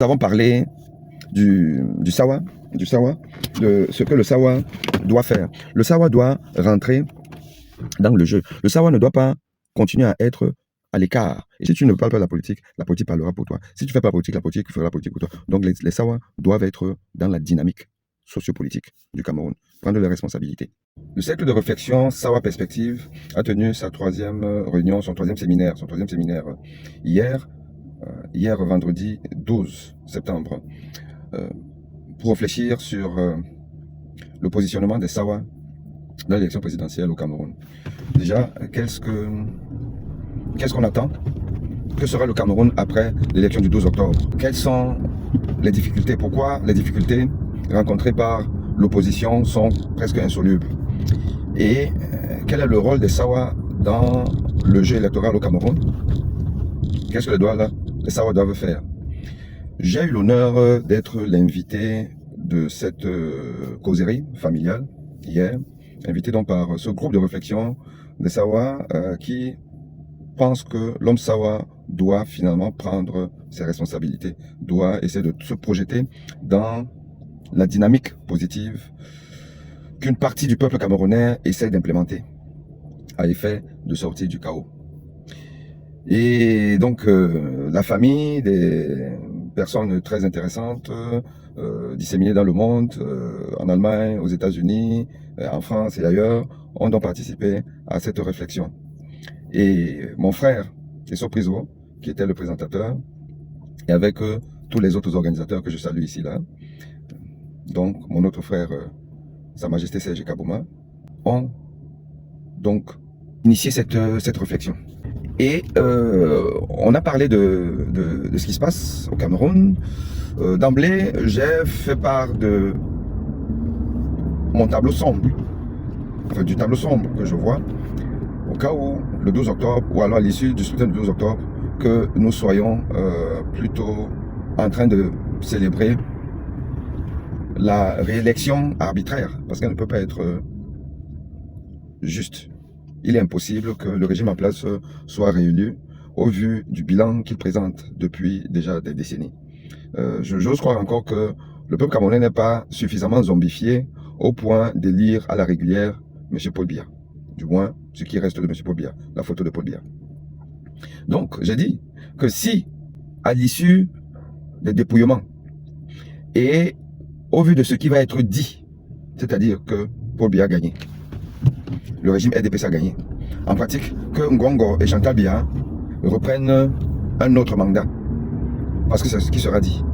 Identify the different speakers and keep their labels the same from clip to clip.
Speaker 1: Nous avons parlé du SAWA, de ce que le SAWA doit faire. Le SAWA doit rentrer dans le jeu. Le SAWA ne doit pas continuer à être à l'écart. Et si tu ne parles pas de la politique parlera pour toi. Si tu ne fais pas la politique fera la politique pour toi. Donc les SAWA doivent être dans la dynamique sociopolitique du Cameroun, prendre leurs responsabilités. Le cercle de réflexion SAWA Perspective a tenu sa troisième réunion, son troisième séminaire hier vendredi 12 septembre, pour réfléchir sur le positionnement des SAWA dans l'élection présidentielle au Cameroun. Déjà, qu'est-ce qu'on attend? Que sera le Cameroun après l'élection du 12 octobre? Quelles sont les difficultés? Pourquoi les difficultés rencontrées par l'opposition sont presque insolubles? Et quel est le rôle des SAWA dans le jeu électoral au Cameroun? Qu'est-ce que les SAWA doivent faire? J'ai eu l'honneur d'être l'invité de cette causerie familiale hier, invité donc par ce groupe de réflexion des SAWA qui pense que l'homme SAWA doit finalement prendre ses responsabilités, doit essayer de se projeter dans la dynamique positive qu'une partie du peuple camerounais essaie d'implémenter à effet de sortir du chaos. Et donc la famille, des personnes très intéressantes, disséminées dans le monde, en Allemagne, aux États-Unis, en France et ailleurs, ont donc participé à cette réflexion. Et mon frère, Tesso Priso, qui était le présentateur, et avec tous les autres organisateurs que je salue ici là, donc mon autre frère, Sa Majesté Serge Kabouma, ont donc initié cette réflexion. Et on a parlé de ce qui se passe au Cameroun. D'emblée, j'ai fait part de mon tableau sombre, enfin du tableau sombre que je vois, au cas où le 12 octobre, ou alors à l'issue du scrutin du 12 octobre, que nous soyons plutôt en train de célébrer la réélection arbitraire, parce qu'elle ne peut pas être juste. Il est impossible que le régime en place soit réélu au vu du bilan qu'il présente depuis déjà des décennies. J'ose croire encore que le peuple camerounais n'est pas suffisamment zombifié au point d'élire à la régulière M. Paul Biya. Du moins, ce qui reste de M. Paul Biya, la photo de Paul Biya. Donc, j'ai dit que si, à l'issue des dépouillements, et au vu de ce qui va être dit, c'est-à-dire que Paul Biya a gagné, le régime RDPC a gagné, en pratique, que Ngongo et Chantal Biya reprennent un autre mandat, parce que c'est ce qui sera dit.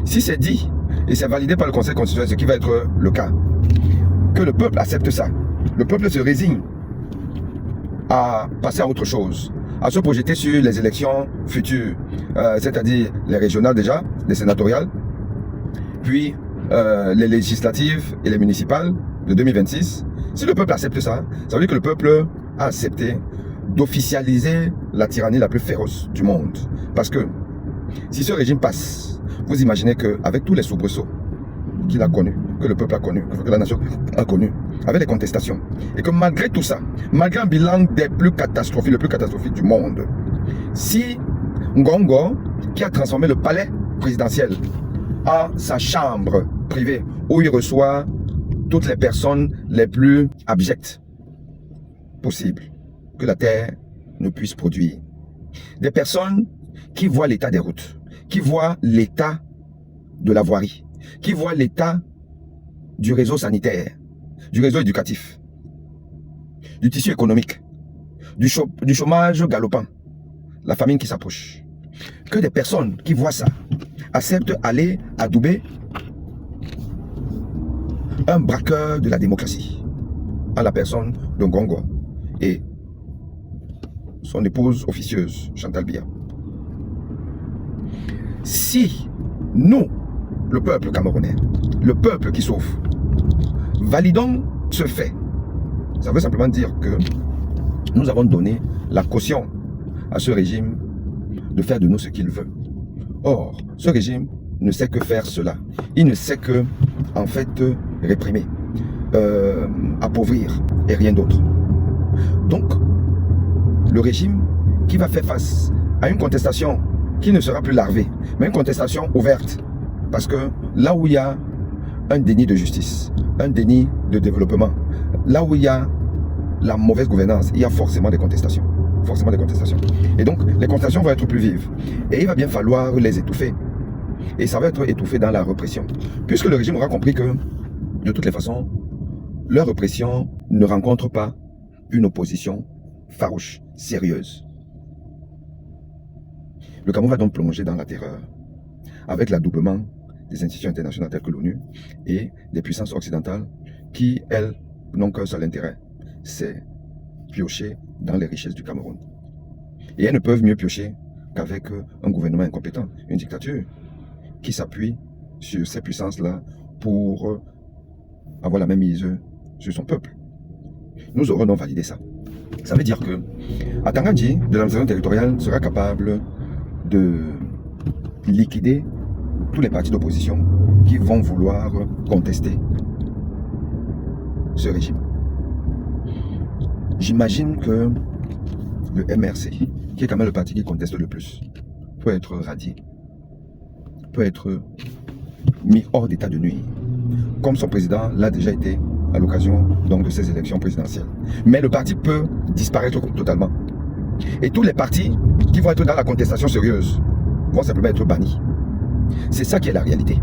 Speaker 1: Si c'est dit, et c'est validé par le Conseil constitutionnel, ce qui va être le cas, que le peuple accepte ça, le peuple se résigne à passer à autre chose, à se projeter sur les élections futures, c'est-à-dire les régionales déjà, les sénatoriales, puis les législatives et les municipales de 2026. Si le peuple accepte ça, ça veut dire que le peuple a accepté d'officialiser la tyrannie la plus féroce du monde. Parce que si ce régime passe, vous imaginez qu'avec tous les soubresauts qu'il a connus, que le peuple a connus, que la nation a connus, avec les contestations, et que malgré tout ça, malgré un bilan des plus catastrophiques, le plus catastrophique du monde, si Ngongo, qui a transformé le palais présidentiel en sa chambre privée, où il reçoit toutes les personnes les plus abjectes possibles que la terre ne puisse produire, des personnes qui voient l'état des routes, qui voient l'état de la voirie, qui voient l'état du réseau sanitaire, du réseau éducatif, du tissu économique, du chômage galopant, la famine qui s'approche, que des personnes qui voient ça acceptent d'aller adouber un braqueur de la démocratie à la personne de Ngongo et son épouse officieuse, Chantal Biya. Si nous, le peuple camerounais, le peuple qui souffre, validons ce fait, ça veut simplement dire que nous avons donné la caution à ce régime de faire de nous ce qu'il veut. Or, ce régime ne sait que faire cela. Il ne sait que, en fait, réprimer, appauvrir et rien d'autre. Donc, le régime qui va faire face à une contestation qui ne sera plus larvée, mais une contestation ouverte. Parce que là où il y a un déni de justice, un déni de développement, là où il y a la mauvaise gouvernance, il y a forcément des contestations. Forcément des contestations. Et donc, les contestations vont être plus vives. Et il va bien falloir les étouffer. Et ça va être étouffé dans la répression. Puisque le régime aura compris que, de toutes les façons, leur répression ne rencontre pas une opposition farouche, sérieuse. Le Cameroun va donc plonger dans la terreur, avec l'adoubement des institutions internationales telles que l'ONU et des puissances occidentales qui, elles, n'ont qu'un seul intérêt, c'est piocher dans les richesses du Cameroun. Et elles ne peuvent mieux piocher qu'avec un gouvernement incompétent, une dictature qui s'appuie sur ces puissances-là pour avoir la même mise sur son peuple. Nous aurons donc validé ça. Ça veut dire que Atangandji, de l'administration territoriale, sera capable de liquider tous les partis d'opposition qui vont vouloir contester ce régime. J'imagine que le MRC, qui est quand même le parti qui conteste le plus, peut être radié, peut être mis hors d'état de nuire, comme son président l'a déjà été à l'occasion donc de ces élections présidentielles. Mais le parti peut disparaître totalement. Et tous les partis qui vont être dans la contestation sérieuse vont simplement être bannis. C'est ça qui est la réalité.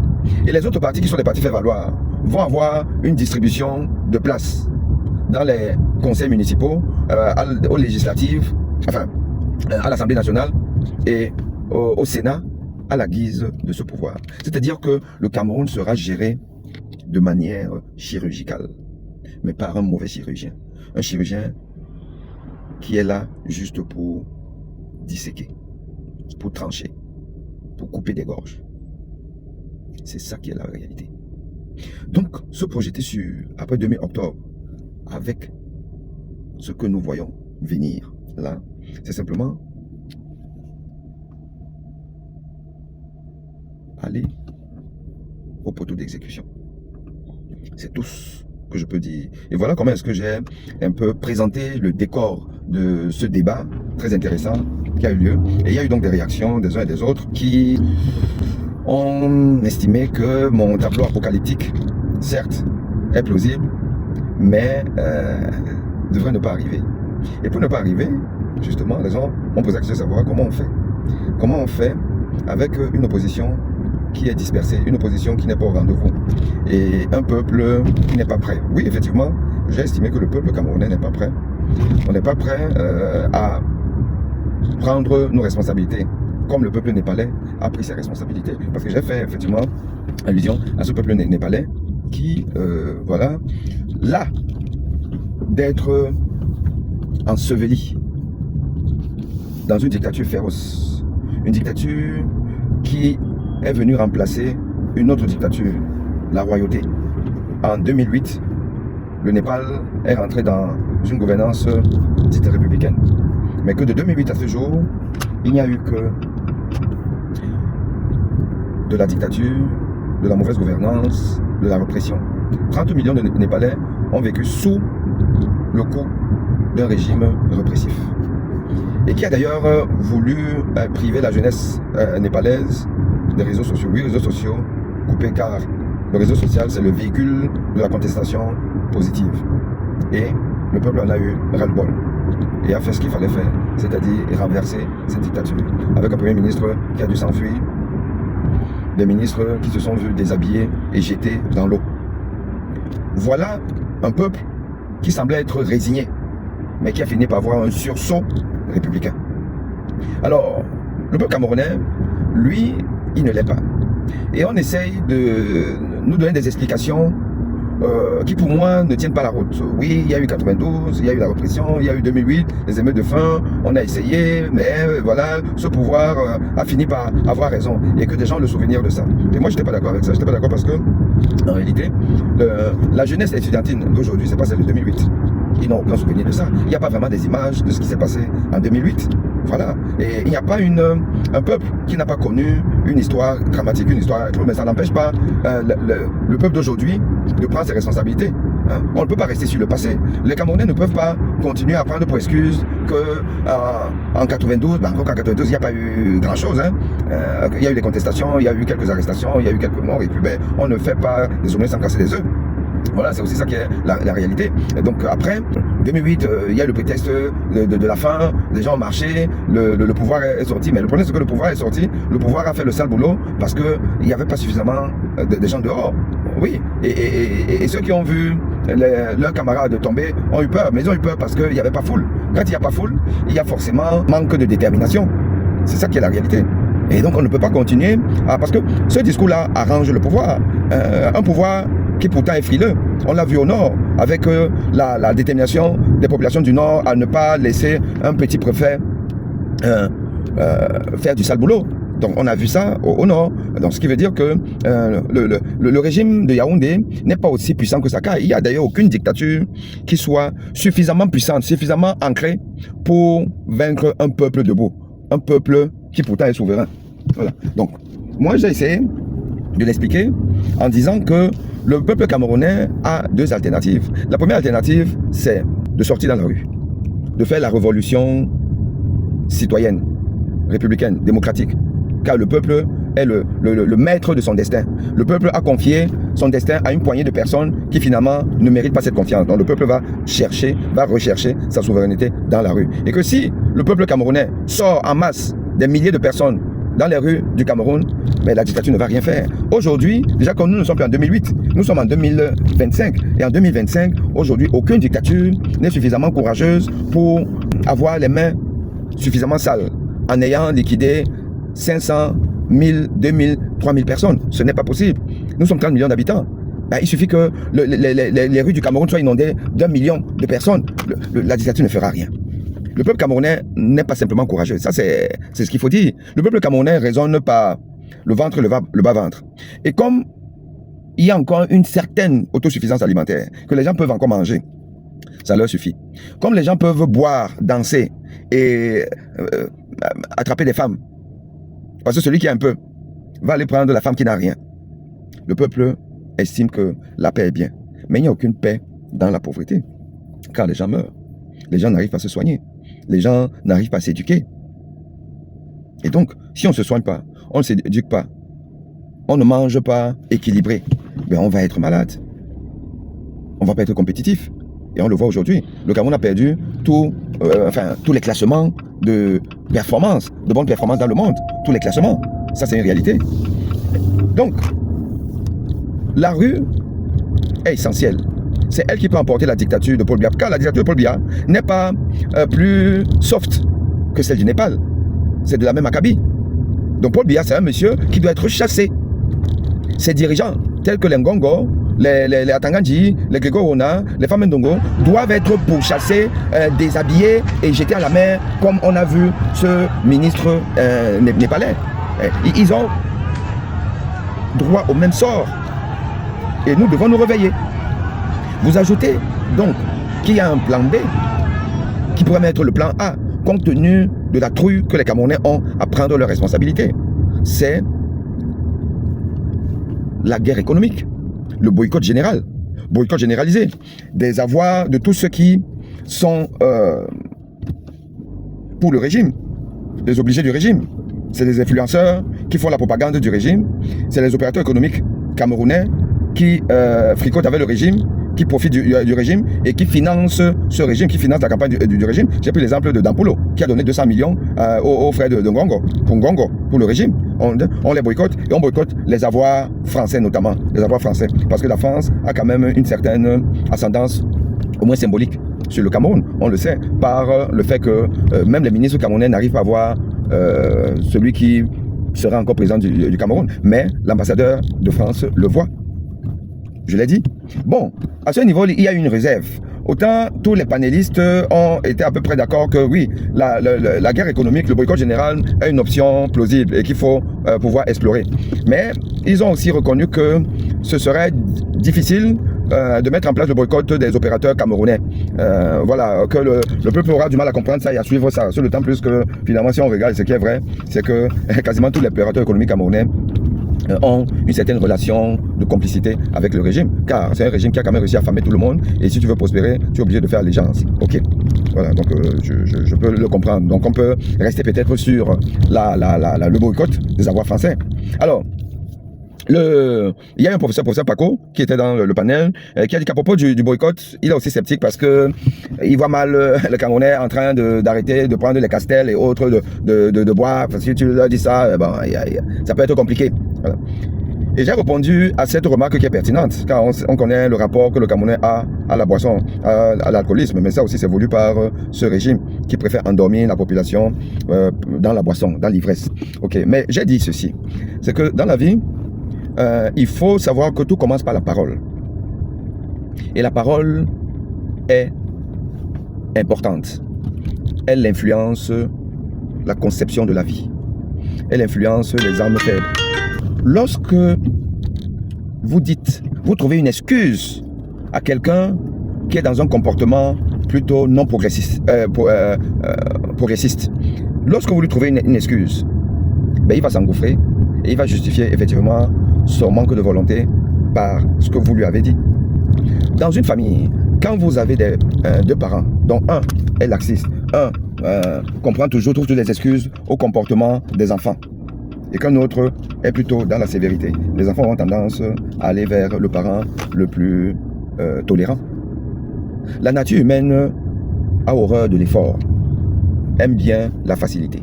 Speaker 1: Et les autres partis qui sont des partis fait valoir vont avoir une distribution de places dans les conseils municipaux, aux législatives, enfin, à l'Assemblée nationale et au Sénat à la guise de ce pouvoir. C'est-à-dire que le Cameroun sera géré de manière chirurgicale, mais par un mauvais chirurgien. Un chirurgien qui est là juste pour disséquer, pour trancher, pour couper des gorges. C'est ça qui est la réalité. Donc, se projeter sur, après 2000 octobre, avec ce que nous voyons venir là, c'est simplement aller au poteau d'exécution. C'est tout ce que je peux dire. Et voilà comment est-ce que j'ai un peu présenté le décor de ce débat très intéressant qui a eu lieu. Et il y a eu donc des réactions des uns et des autres qui ont estimé que mon tableau apocalyptique, certes, est plausible, mais devrait ne pas arriver. Et pour ne pas arriver, justement, les gens ont posé la question de savoir comment on fait. Comment on fait avec une opposition qui est dispersée, une opposition qui n'est pas au rendez-vous, et un peuple qui n'est pas prêt. Oui, effectivement, j'ai estimé que le peuple camerounais n'est pas prêt. On n'est pas prêt à prendre nos responsabilités, comme le peuple népalais a pris ses responsabilités. Parce que j'ai fait effectivement allusion à ce peuple népalais qui, voilà, là, d'être enseveli dans une dictature féroce, une dictature qui est venue remplacer une autre dictature, la royauté. En 2008, le Népal est rentré dans une gouvernance dite républicaine. Mais que de 2008 à ce jour, il n'y a eu que de la dictature, de la mauvaise gouvernance, de la répression. 30 millions de Népalais ont vécu sous le coup d'un régime répressif. Et qui a d'ailleurs voulu priver la jeunesse népalaise des réseaux sociaux. Oui, réseaux sociaux coupés, car le réseau social, c'est le véhicule de la contestation positive. Et le peuple en a eu ras-le-bol et a fait ce qu'il fallait faire, c'est-à-dire renverser cette dictature. Avec un premier ministre qui a dû s'enfuir, des ministres qui se sont vus déshabillés et jetés dans l'eau. Voilà un peuple qui semblait être résigné, mais qui a fini par avoir un sursaut républicain. Alors, le peuple camerounais, lui, il ne l'est pas. Et on essaye de nous donner des explications qui pour moi ne tiennent pas la route. Oui, il y a eu 92, il y a eu la répression, il y a eu 2008, les émeutes de faim, on a essayé, mais voilà, ce pouvoir a fini par avoir raison et que des gens ont le souvenir de ça. Et moi, je n'étais pas d'accord avec ça. Je n'étais pas d'accord parce que, en réalité, la jeunesse étudiantine d'aujourd'hui, c'est pas celle de 2008. Ils n'ont aucun souvenir de ça. Il n'y a pas vraiment des images de ce qui s'est passé en 2008. Voilà. Et il n'y a pas un peuple qui n'a pas connu une histoire dramatique, une histoire... Mais ça n'empêche pas le peuple d'aujourd'hui de prendre ses responsabilités. Hein? On ne peut pas rester sur le passé. Les Camerounais ne peuvent pas continuer à prendre pour excuse qu'en 92, encore qu'en 92, il n'y a pas eu grand-chose. Hein? Il y a eu des contestations, il y a eu quelques arrestations, il y a eu quelques morts, et puis on ne fait pas des omelettes sans casser des œufs. Voilà, c'est aussi ça qui est la réalité. Et donc après, 2008, il y a le prétexte de la faim, les gens ont marché, le pouvoir est sorti. Mais le problème c'est que le pouvoir est sorti, le pouvoir a fait le sale boulot parce qu'il n'y avait pas suffisamment de gens dehors. Oui, et ceux qui ont vu leurs camarades tomber ont eu peur, mais ils ont eu peur parce qu'il n'y avait pas foule. Quand il n'y a pas foule, il y a forcément manque de détermination. C'est ça qui est la réalité. Et donc on ne peut pas continuer, parce que ce discours-là arrange le pouvoir. Un pouvoir qui pourtant est frileux. On l'a vu au Nord, avec la détermination des populations du Nord à ne pas laisser un petit préfet faire du sale boulot. Donc on a vu ça au Nord. Donc ce qui veut dire que le régime de Yaoundé n'est pas aussi puissant que Saka. Il n'y a d'ailleurs aucune dictature qui soit suffisamment puissante, suffisamment ancrée pour vaincre un peuple debout. Un peuple qui pourtant est souverain. Voilà. Donc moi j'ai essayé de l'expliquer en disant que le peuple camerounais a deux alternatives. La première alternative, c'est de sortir dans la rue, de faire la révolution citoyenne, républicaine, démocratique. Car le peuple est le maître de son destin. Le peuple a confié son destin à une poignée de personnes qui finalement ne méritent pas cette confiance. Donc le peuple va rechercher sa souveraineté dans la rue. Et que si le peuple camerounais sort en masse des milliers de personnes dans les rues du Cameroun, mais la dictature ne va rien faire. Aujourd'hui, déjà comme nous ne sommes plus en 2008, nous sommes en 2025. Et en 2025, aujourd'hui, aucune dictature n'est suffisamment courageuse pour avoir les mains suffisamment sales en ayant liquidé 500, 1000, 2000, 3000 personnes. Ce n'est pas possible. Nous sommes 30 millions d'habitants. Ben, il suffit que les rues du Cameroun soient inondées d'1 million de personnes. La dictature ne fera rien. Le peuple camerounais n'est pas simplement courageux. Ça, c'est ce qu'il faut dire. Le peuple camerounais raisonne par le ventre et le bas-ventre. Et comme il y a encore une certaine autosuffisance alimentaire, que les gens peuvent encore manger, ça leur suffit. Comme les gens peuvent boire, danser et attraper des femmes, parce que celui qui a un peu va aller prendre la femme qui n'a rien. Le peuple estime que la paix est bien. Mais il n'y a aucune paix dans la pauvreté. Car les gens meurent. Les gens n'arrivent pas à se soigner. Les gens n'arrivent pas à s'éduquer. Et donc, si on ne se soigne pas, on ne s'éduque pas, on ne mange pas équilibré, ben on va être malade. On ne va pas être compétitif. Et on le voit aujourd'hui. Le Cameroun a perdu tous les classements de performance, de bonnes performances dans le monde. Tous les classements. Ça, c'est une réalité. Donc, la rue est essentielle. C'est elle qui peut emporter la dictature de Paul Biya. Car la dictature de Paul Biya n'est pas plus soft que celle du Népal. C'est de la même acabit. Donc Paul Biya, c'est un monsieur qui doit être chassé. Ses dirigeants, tels que les Ngongo, les Atangandji, les Grégorona, les femmes Ndongo, doivent être pourchassés, déshabillés et jetés à la mer, comme on a vu ce ministre népalais. Ils ont droit au même sort. Et nous devons nous réveiller. Vous ajoutez donc qu'il y a un plan B qui pourrait mettre le plan A, compte tenu de la trouille que les Camerounais ont à prendre leurs responsabilités. C'est la guerre économique, le boycott général, boycott généralisé, des avoirs de tous ceux qui sont pour le régime, les obligés du régime. C'est les influenceurs qui font la propagande du régime, c'est les opérateurs économiques camerounais qui fricotent avec le régime, qui profitent du régime et qui financent ce régime, qui financent la campagne du régime. J'ai pris l'exemple de Dampulo, qui a donné 200 millions aux frères de Ngongo, pour le régime. On les boycotte et on boycotte les avoirs français notamment, les avoirs français, parce que la France a quand même une certaine ascendance, au moins symbolique, sur le Cameroun. On le sait, par le fait que même les ministres camerounais n'arrivent pas à voir celui qui sera encore président du Cameroun. Mais l'ambassadeur de France le voit. Je l'ai dit. Bon, à ce niveau, il y a une réserve. Autant tous les panélistes ont été à peu près d'accord que oui, la guerre économique, le boycott général est une option plausible et qu'il faut pouvoir explorer. Mais ils ont aussi reconnu que ce serait difficile de mettre en place le boycott des opérateurs camerounais. Voilà, que le peuple aura du mal à comprendre ça et à suivre ça. Sur le temps plus que finalement, si on regarde, ce qui est vrai, c'est que quasiment tous les opérateurs économiques camerounais ont une certaine relation de complicité avec le régime, car c'est un régime qui a quand même réussi à affamer tout le monde, et si tu veux prospérer, tu es obligé de faire allégeance. Ok, voilà, donc je peux le comprendre. Donc on peut rester peut-être sur le boycott des avoirs français. Alors, il y a un professeur Paco, qui était dans le panel, qui a dit qu'à propos du boycott, il est aussi sceptique parce que il voit mal le Camerounais en train d'arrêter de prendre les castels et autres de boire. Parce que si tu leur dis ça, bon, ça peut être compliqué. Voilà. Et j'ai répondu à cette remarque qui est pertinente, car on connaît le rapport que le Camerounais a à la boisson, à l'alcoolisme, mais ça aussi c'est voulu par ce régime qui préfère endormir la population dans la boisson, dans l'ivresse. Ok, mais j'ai dit ceci, c'est que dans la vie, il faut savoir que tout commence par la parole. Et la parole est importante. Elle influence la conception de la vie. Elle influence les armes faibles. Lorsque vous trouvez une excuse à quelqu'un qui est dans un comportement plutôt non progressiste, progressiste, lorsque vous lui trouvez une excuse, ben il va s'engouffrer et il va justifier effectivement son manque de volonté par ce que vous lui avez dit. Dans une famille, quand vous avez deux parents, dont un est laxiste, un comprend toujours, trouve toutes les excuses au comportement des enfants, et qu'un autre est plutôt dans la sévérité, les enfants ont tendance à aller vers le parent le plus tolérant. La nature humaine a horreur de l'effort, aime bien la facilité.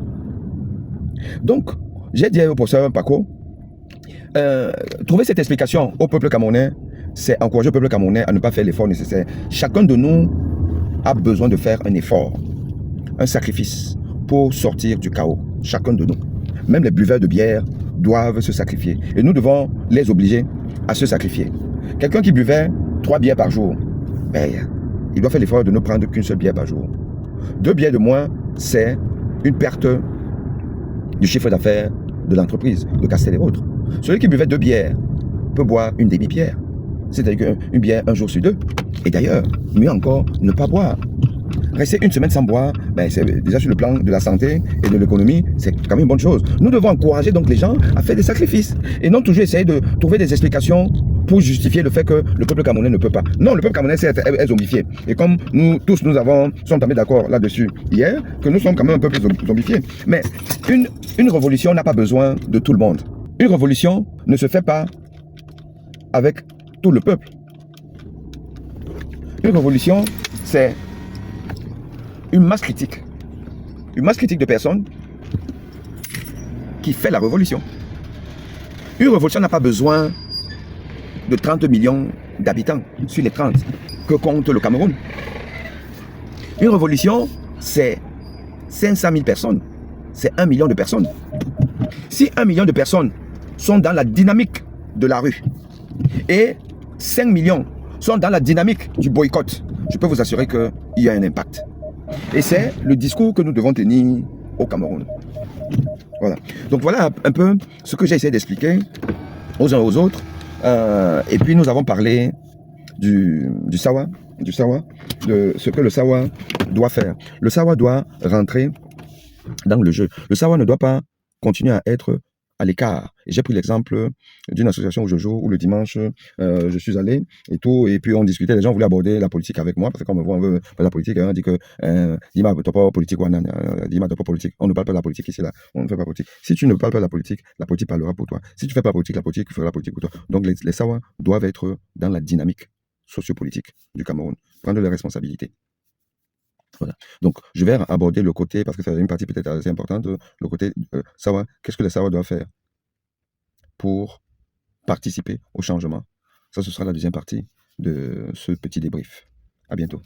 Speaker 1: Donc, j'ai dit au professeur Paco, trouver cette explication au peuple camerounais, c'est encourager le peuple camerounais à ne pas faire l'effort nécessaire. Chacun de nous a besoin de faire un effort, un sacrifice pour sortir du chaos. Chacun de nous. Même les buveurs de bière doivent se sacrifier. Et nous devons les obliger à se sacrifier. Quelqu'un qui buvait 3 bières par jour, ben, il doit faire l'effort de ne prendre qu'une seule bière par jour. 2 bières de moins, c'est une perte du chiffre d'affaires de l'entreprise, de Castel et autres. Celui qui buvait 2 bières peut boire une demi-bière. C'est-à-dire une bière un jour sur 2. Et d'ailleurs, mieux encore, ne pas boire. Rester une semaine sans boire, ben c'est déjà sur le plan de la santé et de l'économie, c'est quand même une bonne chose. Nous devons encourager donc les gens à faire des sacrifices et non toujours essayer de trouver des explications pour justifier le fait que le peuple camerounais ne peut pas. Non, le peuple camerounais est zombifié. Et comme nous tous sommes tombés d'accord là-dessus hier, que nous sommes quand même un peuple zombifié. Mais une révolution n'a pas besoin de tout le monde. Une révolution ne se fait pas avec tout le peuple. Une révolution, c'est une masse critique de personnes qui fait la révolution. Une révolution n'a pas besoin de 30 millions d'habitants sur les 30 que compte le Cameroun. Une révolution, c'est 500 000 personnes, c'est 1 million de personnes. Si 1 million de personnes sont dans la dynamique de la rue et 5 millions sont dans la dynamique du boycott, je peux vous assurer qu'il y a un impact. Et c'est le discours que nous devons tenir au Cameroun. Voilà. Donc voilà un peu ce que j'ai essayé d'expliquer aux uns aux autres. Et puis nous avons parlé du SAWA, de ce que le SAWA doit faire. Le SAWA doit rentrer dans le jeu. Le SAWA ne doit pas continuer à être à l'écart. J'ai pris l'exemple d'une association où je joue, où le dimanche, je suis allé et tout, et puis on discutait, les gens voulaient aborder la politique avec moi, parce que quand on me voit, on veut faire la politique, on dit que, dis-moi, t'as pas politique, dis-moi, t'as pas politique, on ne parle pas de la politique ici, là, on ne fait pas politique. Si tu ne parles pas de la politique parlera pour toi. Si tu fais pas la politique fera la politique pour toi. Donc les SAWA doivent être dans la dynamique sociopolitique du Cameroun, prendre les responsabilités. Voilà. Donc, je vais aborder le côté, parce que c'est une partie peut-être assez importante, le côté SAWA. Qu'est-ce que les SAWA doivent faire pour participer au changement? Ça, ce sera la deuxième partie de ce petit débrief. À bientôt.